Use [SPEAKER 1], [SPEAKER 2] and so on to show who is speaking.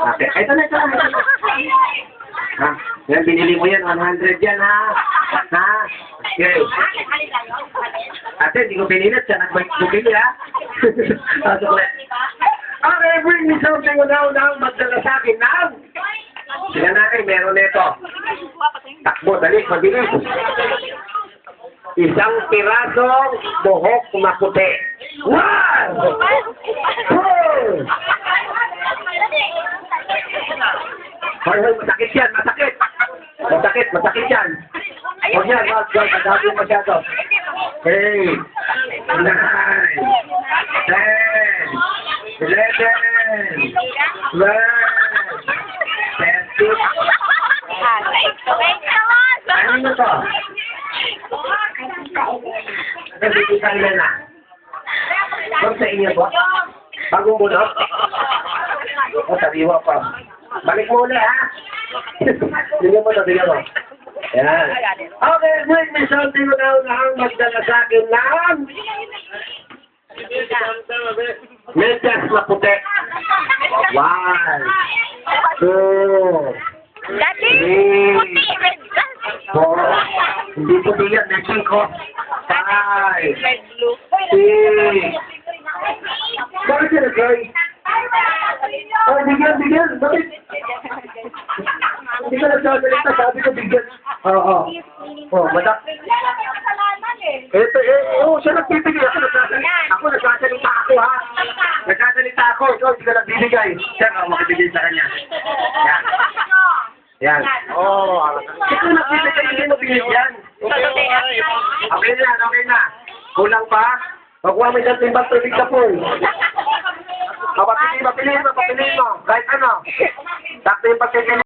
[SPEAKER 1] Okay. Ito na. Ha? Yan, binili mo yan. 100 yan, ha? Ha? Okay. Ate, hindi ko pinilit. Siya nagbili, ha? Okay, bring me something now. Magdala sa akin now. Sila natin, meron nito. Takbo, dali, mabilis. Isang pirasong buhok na puti. 1, 2. Hoy, masakit yan, masakit. Masakit yan. Huwag yan, madami masyado. 8, 9, 10, 11, 12, 13. Ano na to? Nagbibitan na na. Huwag sa inyo po. Bagong bunot. O, sariwa pa. Balik mo ulit, ha? Tingnan mo. Yan. Okay, bring me something now na ang magdala sa akin ng medyas na puti. 1, 2, 3, 4. Hindi puti yan, medyas ko. 5, 6. Bakit yan, Joy? Oh, bigyan. Bakit? Hindi ka nagsasalita, sabi ko bigyan. Oo. Oh, madak. Siya nagpipigil. Ako nagsasalita ako, ha? Nagsasalita ako. Ikaw, hindi ka nagbibigay. Sir, ako makibigay sa kanya. Yan. Ito nagbibigay, hindi mo binigyan. Okay na. Kulang pa? Makuha mo isang timbang tubig sa pool. Papiliin mo. Kahit ano. Sakto yung pagkakilala.